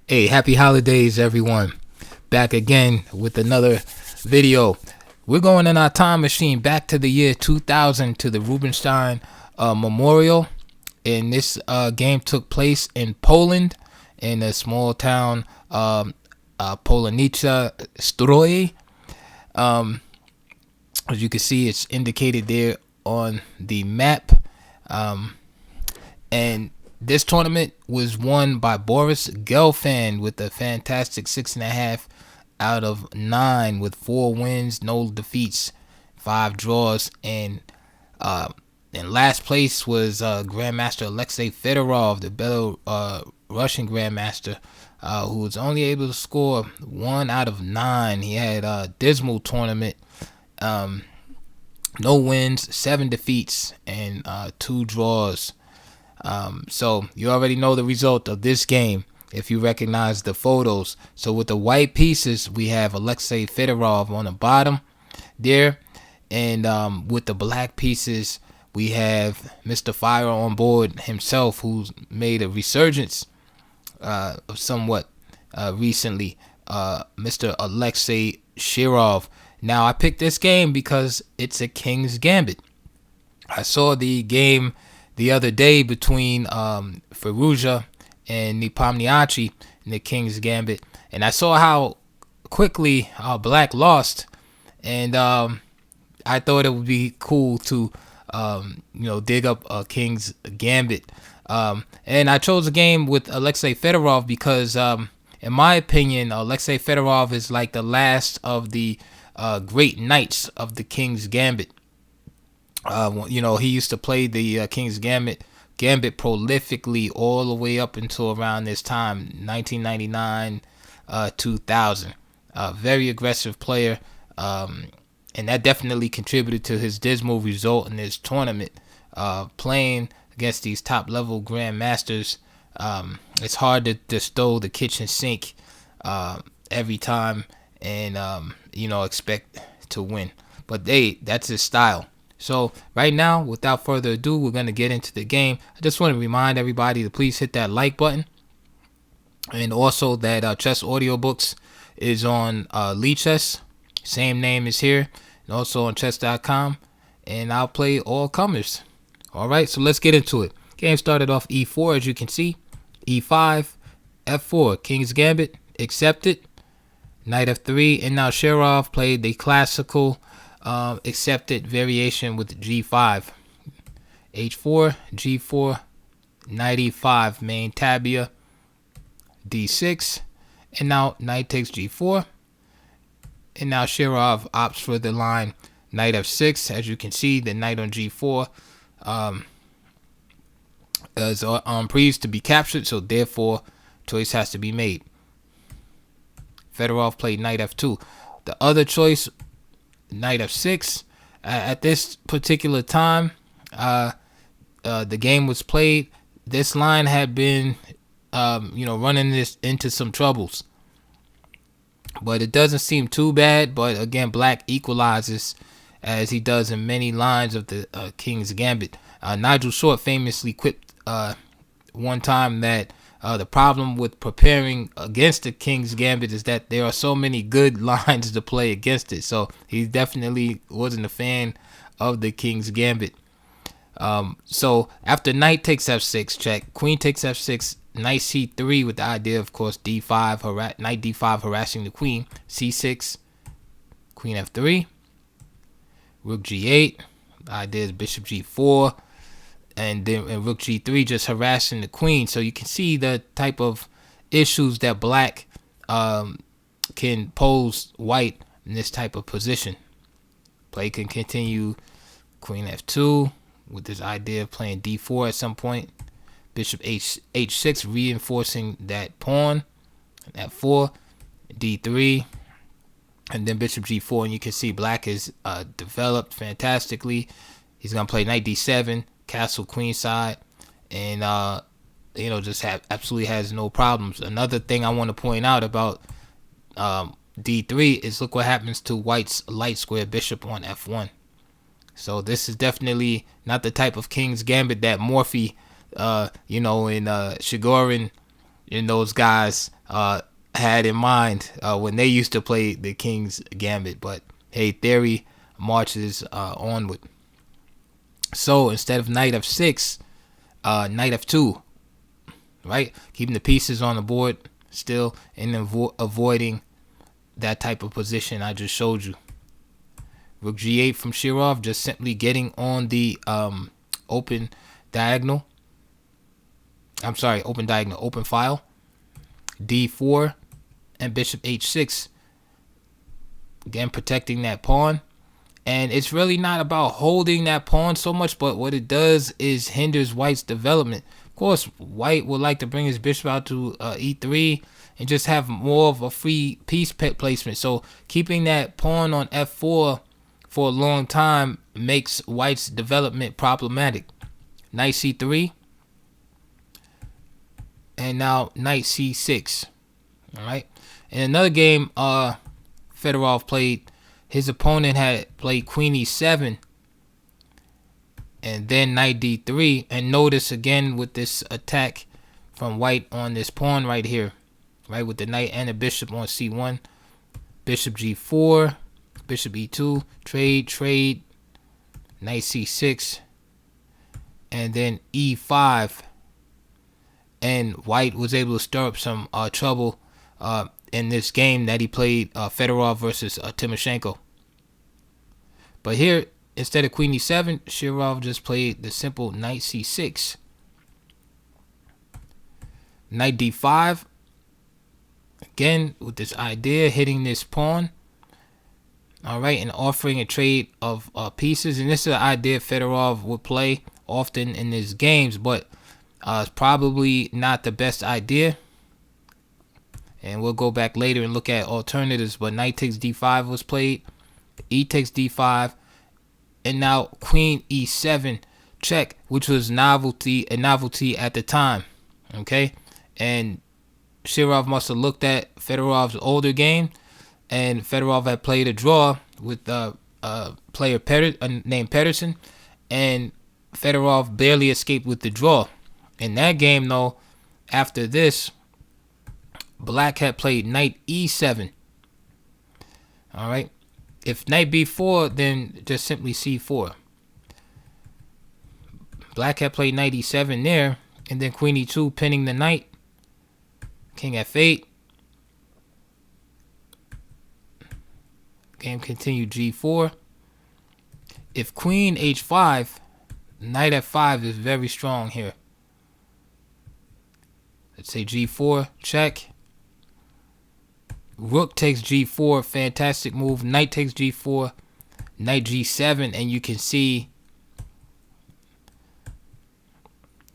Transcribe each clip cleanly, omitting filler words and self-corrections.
Hey, happy holidays, everyone. Back again with another video. We're going in our time machine back to the year 2000 to the Rubinstein Memorial. And this game took place in Poland, in a small town, Polonica Stroje. As you can see, it's indicated there on the map. And this tournament was won by Boris Gelfand with a fantastic 6.5 out of 9 with 4 wins, no defeats, 5 draws, and in last place was Grandmaster Alexei Fedorov, the Belarusian Grandmaster, who was only able to score 1 out of 9. He had a dismal tournament, no wins, 7 defeats, and 2 draws. So you already know the result of this game if you recognize the photos. So with the white pieces, we have Alexei Fedorov on the bottom there, and with the black pieces, we have Mr. Fire on board himself, who's made a resurgence somewhat recently, Mr. Alexei Shirov. Now, I picked this game because it's a King's Gambit. I saw the game the other day between Firouzja and Nepomniachtchi in the King's Gambit, and I saw how quickly Black lost, and I thought it would be cool to dig up a King's Gambit, and I chose a game with Alexei Fedorov because in my opinion, Alexei Fedorov is like the last of the great knights of the King's Gambit. He used to play the King's Gambit prolifically all the way up until around this time, 1999, 2000. Very aggressive player, and that definitely contributed to his dismal result in this tournament. Playing against these top-level grandmasters, it's hard to stow the kitchen sink every time and expect to win. But that's his style. So right now, without further ado, we're going to get into the game. I just want to remind everybody to please hit that like button. And also that Chess Audiobooks is on Chess. Same name is here. And also on chess.com. And I'll play all comers. Alright, so let's get into it. Game started off E4, as you can see. E5, F4, King's Gambit, accepted. Knight F3, and now Shirov played the classical accepted variation with G5, H4, G4, Knight E5, main tabia, D6, and now Knight takes G4, and now Shirov opts for the line Knight F6. As you can see, the Knight on G4 is on prees to be captured, so therefore choice has to be made. Fedorov played Knight F2. The other choice, Knight F6. At this particular time, the game was played. This line had been, running this into some troubles, but it doesn't seem too bad. But again, Black equalizes as he does in many lines of the King's Gambit. Nigel Short famously quipped one time that the problem with preparing against the King's Gambit is that there are so many good lines to play against it. So he definitely wasn't a fan of the King's Gambit. So after Knight takes F6, check. Queen takes F6, Knight C3 with the idea, of course, D5, Knight D5 harassing the Queen. C6, Queen F3, Rook G8. The idea is Bishop G4. And then Rook G3 just harassing the Queen. So you can see the type of issues that Black can pose White in this type of position. Play can continue Queen F2 with this idea of playing D4 at some point. Bishop H6 reinforcing that pawn. F4, D3, and then Bishop G4. And you can see Black is developed fantastically. He's going to play Knight D7. Castle queenside, and just absolutely has no problems. Another thing I want to point out about D3 is look what happens to White's light square bishop on F1. So this is definitely not the type of King's Gambit that Morphy, and Shigorin and those guys had in mind when they used to play the King's Gambit. But hey, theory marches onward. So instead of knight f6, knight f2, right? Keeping the pieces on the board still and avoiding that type of position I just showed you. Rook g8 from Shirov, just simply getting on the open diagonal. I'm sorry, open diagonal, open file. d4 and bishop h6. Again, protecting that pawn. And it's really not about holding that pawn so much, but what it does is hinders white's development. Of course, white would like to bring his bishop out to e3 and just have more of a free piece placement. So keeping that pawn on f4 for a long time makes white's development problematic. Knight c3. And now knight c6. All right. In another game, Fedorov played, his opponent had played queen e7 and then knight d3. And notice again with this attack from white on this pawn right here, right, with the knight and the bishop on c1, bishop g4, bishop e2, trade, knight c6, and then e5. And white was able to stir up some trouble in this game that he played, Fedorov versus Timoshenko. But here, instead of queen e7, Shirov just played the simple knight c6. Knight d5. Again, with this idea, hitting this pawn. All right, and offering a trade of pieces. And this is an idea Fedorov would play often in his games, but it's probably not the best idea. And we'll go back later and look at alternatives. But knight takes d5 was played. E takes d5. And now queen e7 check, which was a novelty at the time. Okay. And Shirov must have looked at Fedorov's older game. And Fedorov had played a draw with a player named Pedersen. And Fedorov barely escaped with the draw. In that game, though, after this, black had played knight e7. All right. If knight b4, then just simply c4. Black had played knight e7 there, and then queen e2 pinning the knight. King f8. Game continued g4. If queen h5, knight f5 is very strong here. Let's say g4, check. Rook takes g4, fantastic move. Knight takes g4, knight g7, and you can see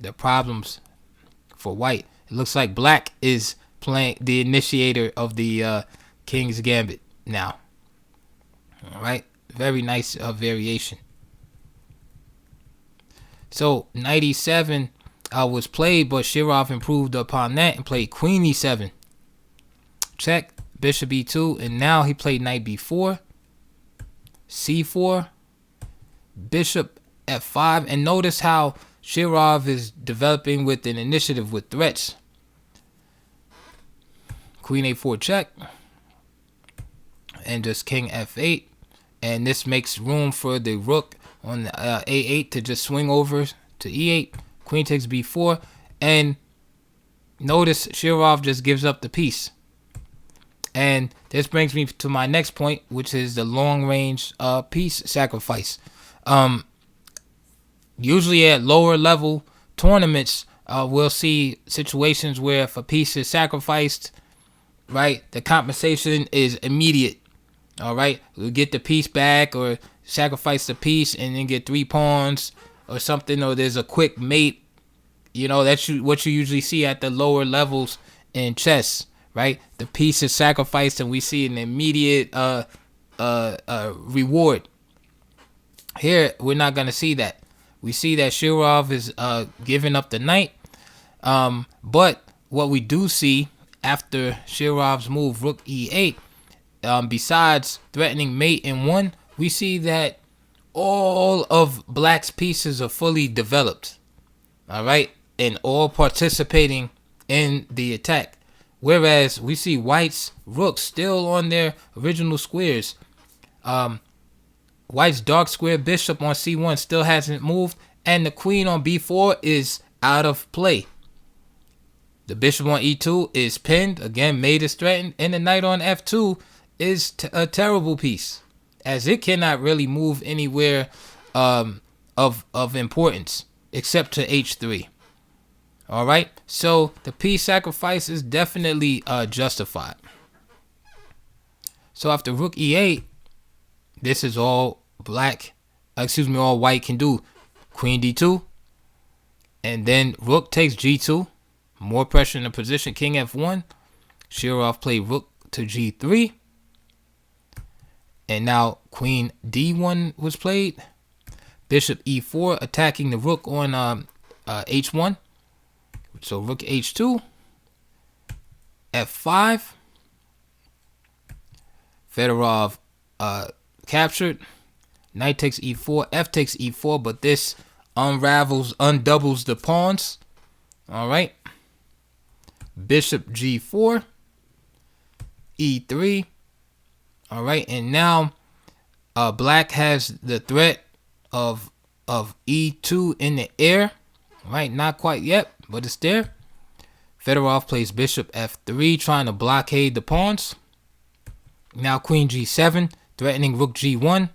the problems for white. It looks like black is playing the initiator of the King's Gambit now. All right, very nice variation. So knight e7 was played, but Shirov improved upon that and played queen e7. Check, bishop e2, and now he played knight b4, c4, bishop f5, and notice how Shirov is developing with an initiative with threats. Queen a4 check, and just king f8, and this makes room for the rook on the a8 to just swing over to e8. Queen takes b4, and notice Shirov just gives up the piece. And this brings me to my next point, which is the long-range piece sacrifice. Usually at lower level tournaments, we'll see situations where if a piece is sacrificed, right, the compensation is immediate. All right, we'll get the piece back or sacrifice the piece and then get 3 pawns or something, or there's a quick mate. You know, that's what you usually see at the lower levels in chess, right? The piece is sacrificed and we see an immediate reward. Here, we're not going to see that. We see that Shirov is giving up the knight. But what we do see after Shirov's move, rook e8, besides threatening mate in 1, we see that all of black's pieces are fully developed. All right? And all participating in the attack, Whereas we see white's rook still on their original squares. White's dark square bishop on c1 still hasn't moved, and the queen on b4 is out of play. The bishop on e2 is pinned, again mate is threatened, and the knight on f2 is a terrible piece, as it cannot really move anywhere of importance except to h3. All right, so the piece sacrifice is definitely justified. So after rook e8, this is all all white can do. Queen d2, and then rook takes g2. More pressure in the position. King f1. Shirov played rook to g3. And now queen d1 was played. Bishop e4 attacking the rook on h1. So rook h2. f5. Fedorov captured. Knight takes e4. F takes e4. But this undoubles the pawns. All right. Bishop g4. e3. All right. And now black has the threat of e2 in the air. Right. Not quite yet, but it's there. Fedorov plays bishop f3, trying to blockade the pawns. Now queen g7, threatening rook g1.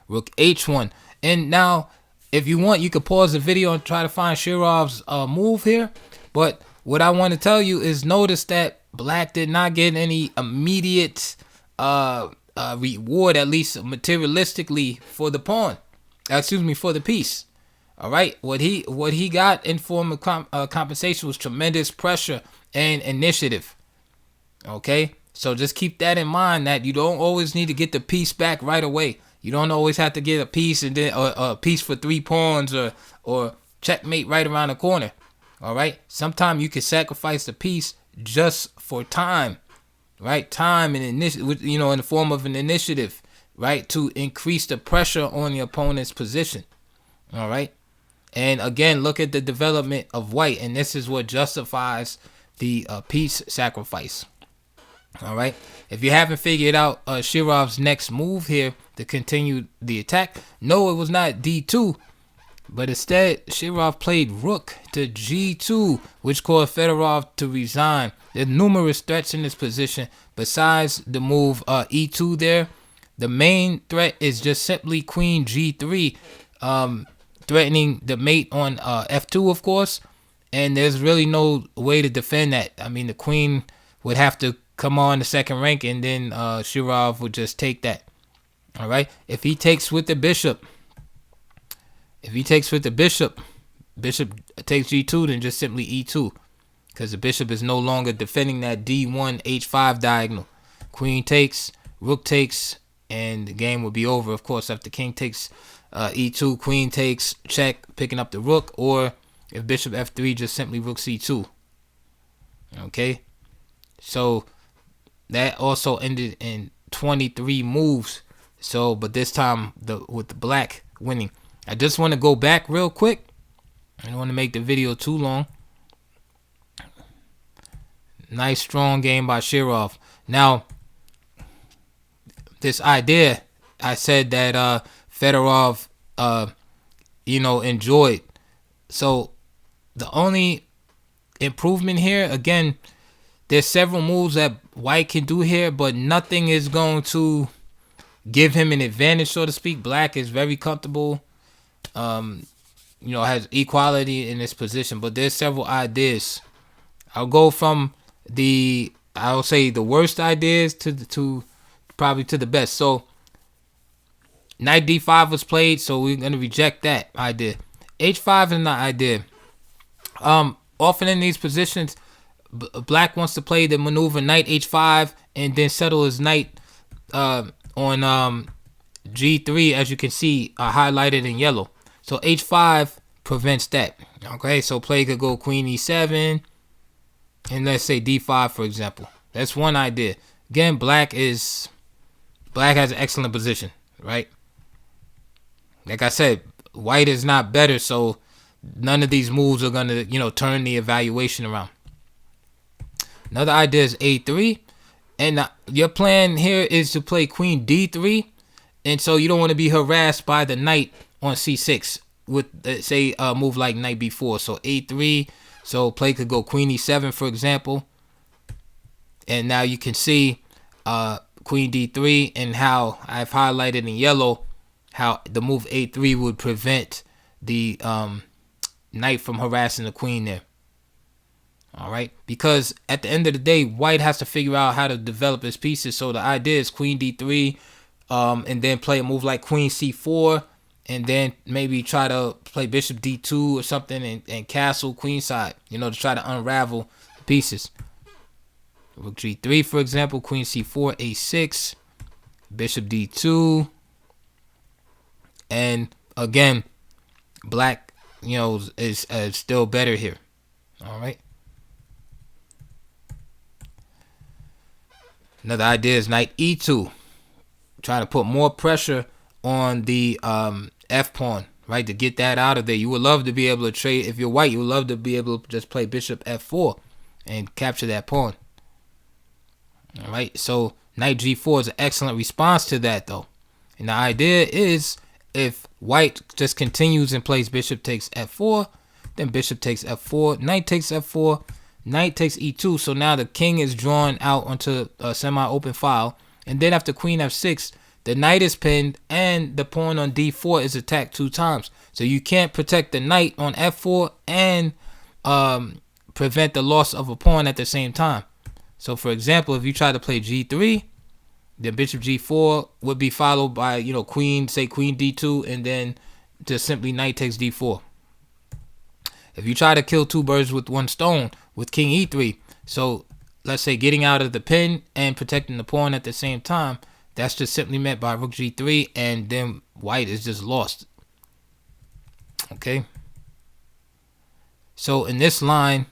Rook h1. And now, if you want, you could pause the video and try to find Shirov's move here. But what I want to tell you is notice that black did not get any immediate reward, at least materialistically, for the pawn. For the piece. All right. What he got in form of compensation was tremendous pressure and initiative. Okay. So just keep that in mind, that you don't always need to get the piece back right away. You don't always have to get a piece and then a piece for 3 pawns or checkmate right around the corner. All right. Sometimes you can sacrifice the piece just for time, right? Time and initiative, in the form of an initiative, right, to increase the pressure on the opponent's position. All right. And again, look at the development of white, and this is what justifies the piece sacrifice. All right. If you haven't figured out Shirov's next move here to continue the attack, no, it was not d2, but instead Shirov played rook to g2, which caused Fedorov to resign. There are numerous threats in this position besides the move e2 there. The main threat is just simply queen g3, threatening the mate on f2, of course, and there's really no way to defend that. I mean, the queen would have to come on the second rank, and then Shirov would just take that. All right. If he takes with the bishop, bishop takes g2, then just simply e2, because the bishop is no longer defending that d1 h5 diagonal. Queen takes, rook takes, and the game would be over. Of course, after king takes e2, queen takes, check, picking up the rook, or if bishop f3, just simply rook c2. Okay. So that also ended in 23 moves. So, but this time with the black winning. I just want to go back real quick. I don't want to make the video too long. Nice strong game by Shirov. Now, this idea, I said that Fedorov enjoyed. So the only improvement here, again, there's several moves that white can do here, but nothing is going to give him an advantage, so to speak. Black is very comfortable, has equality in this position, but there's several ideas. I'll go from I'll say the worst ideas to probably to the best. So knight d5 was played, so we're going to reject that idea. h5 is not idea. Often in these positions, black wants to play the maneuver knight h5 and then settle his knight on g3, as you can see highlighted in yellow. So h5 prevents that. Okay, so play could go queen e7 and let's say d5, for example. That's one idea. Again, black has an excellent position, right? Like I said, white is not better, so none of these moves are gonna turn the evaluation around. Another idea is a3, and your plan here is to play queen d3, and so you don't want to be harassed by the knight on c6 with say a move like knight b4. So a3, so play could go queen e7 for example, and now you can see queen d3 and how I've highlighted in yellow how the move a3 would prevent the knight from harassing the queen there. All right, because at the end of the day, white has to figure out how to develop his pieces. So the idea is queen d3, and then play a move like queen c4, and then maybe try to play bishop d2 or something, and castle queenside, to try to unravel the pieces. Rook g3, for example, queen c4, a6, bishop d2, and again, black, is still better here. All right. Another idea is knight e2, trying to put more pressure on the f pawn, right, to get that out of there. You would love to be able to trade. If you're white, you would love to be able to just play bishop f4 and capture that pawn. All right, so knight g4 is an excellent response to that, though. And the idea is if white just continues and plays bishop takes f4, then bishop takes f4, knight takes f4, knight takes e2. So now the king is drawn out onto a semi-open file. And then after queen f6, the knight is pinned and the pawn on d4 is attacked 2 times. So you can't protect the knight on f4 and prevent the loss of a pawn at the same time. So for example, if you try to play g3, then bishop g4 would be followed by, queen d2, and then just simply knight takes d4. If you try to kill 2 birds with 1 stone with king e3, so let's say getting out of the pin and protecting the pawn at the same time, that's just simply meant by rook g3, and then white is just lost. Okay. So in this line,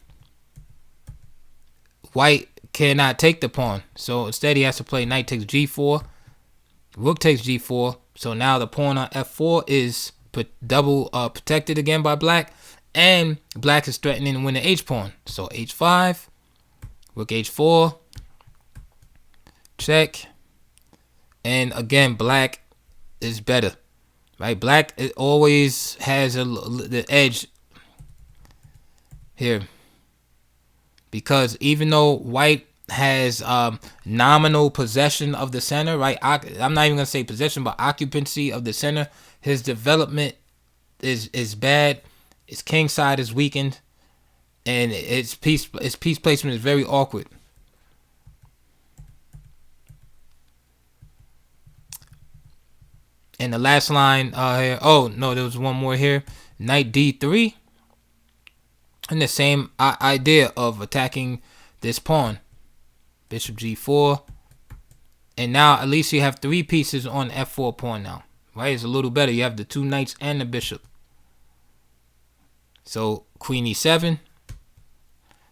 white cannot take the pawn. So instead he has to play knight takes g4, rook takes g4. So now the pawn on f4 is double protected again by black, and black is threatening to win the h pawn. So h5, rook h4, check, and again black is better, right? Black always has the edge here, because even though white has nominal possession of the center, right? I'm not even gonna say possession, but occupancy of the center. His development is bad. His king side is weakened, and its piece placement is very awkward. And the last line here. Oh no, there was one more here. Knight d3. And the same idea of attacking this pawn. Bishop g4. And now at least you have 3 pieces on f4 pawn now. Right? It's a little better. You have the 2 knights and the bishop. So queen e7.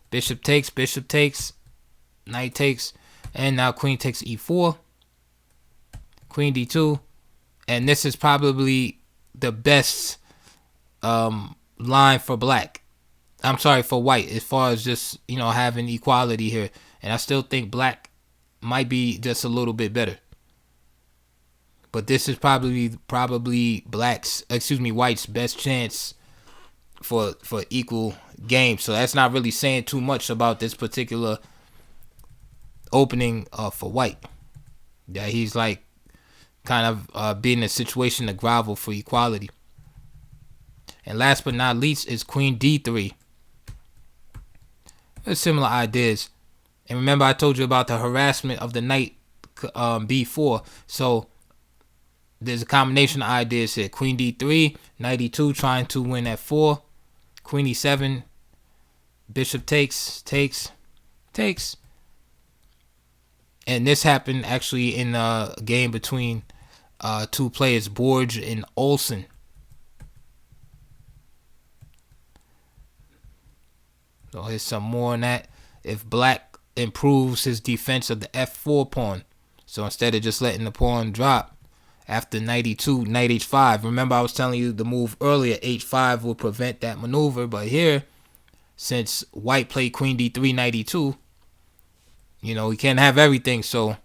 Bishop takes, knight takes. And now queen takes e4. Queen d2. And this is probably the best line for black. I'm sorry, for white, as far as just, having equality here. And I still think black might be just a little bit better. But this is probably white's best chance for equal game. So that's not really saying too much about this particular opening for white. Yeah, he's like kind of being in a situation to grovel for equality. And last but not least is queen d3. Similar ideas. And remember I told you about the harassment of the knight b4. So there's a combination of ideas here. Queen d3, knight e2, trying to win f4. Queen e7, bishop takes. And this happened actually in a game between 2 players, Borg and Olsen. So here's some more on that. If black improves his defense of the f4 pawn, so instead of just letting the pawn drop after knight e2, knight h5. Remember I was telling you the move earlier, h5 will prevent that maneuver. But here, since white played queen d3, knight e2, you know, he can't have everything. So,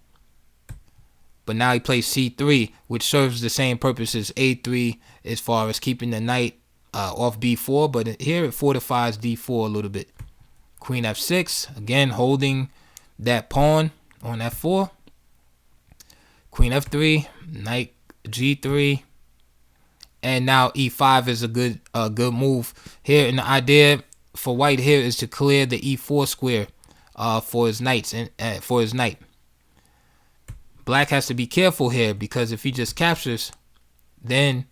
but now he plays c3, which serves the same purpose as a3 as far as keeping the knight off b4. But here it fortifies d4 a little bit. Queen f6, again holding that pawn on f4. Queen f3, knight g3, and now e5 is a good move here. And the idea for white here is to clear the e4 square for his knights and for his knight. Black has to be careful here, because if he just captures, then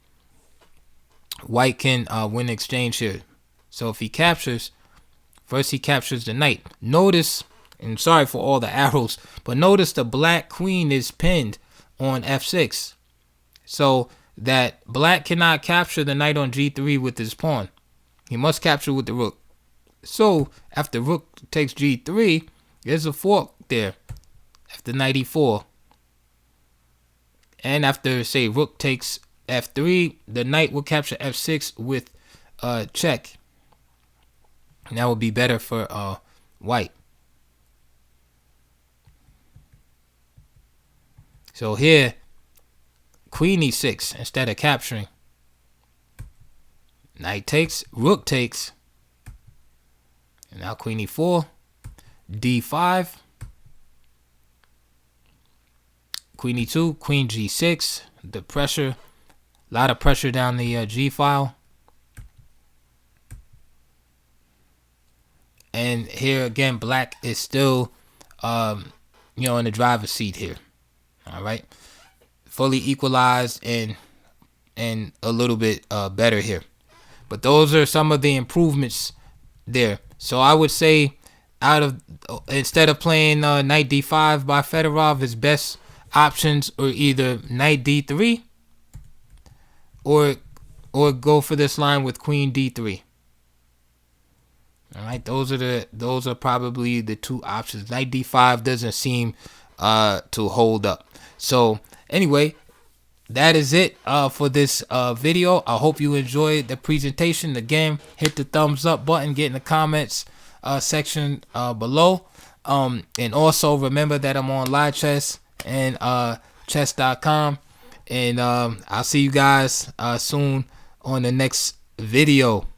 white can win exchange here. So if he captures, first he captures the knight. Notice, and sorry for all the arrows, but notice the black queen is pinned on f6. So that black cannot capture the knight on g3 with his pawn. He must capture with the rook. So after rook takes g3, there's a fork there. After knight e4. And after, say, rook takes f3, the knight will capture f6 with check. And that would be better for white. So here, queen e6 instead of capturing. Knight takes, rook takes. And now queen e4, d5. Queen e2, queen g6. The pressure, a lot of pressure down the g file. And here again, black is still, you know, in the driver's seat here. All right, fully equalized and a little bit better here. But those are some of the improvements there. So I would say, instead of playing knight d5 by Fedorov, his best options are either knight d3 or go for this line with queen d3. All right, those are probably the two options. Knight d5 doesn't seem to hold up. So anyway, that is it for this video. I hope you enjoyed the presentation. Again, hit the thumbs up button, get in the comments section below, and also remember that I'm on live chess and chess.com, and I'll see you guys soon on the next video.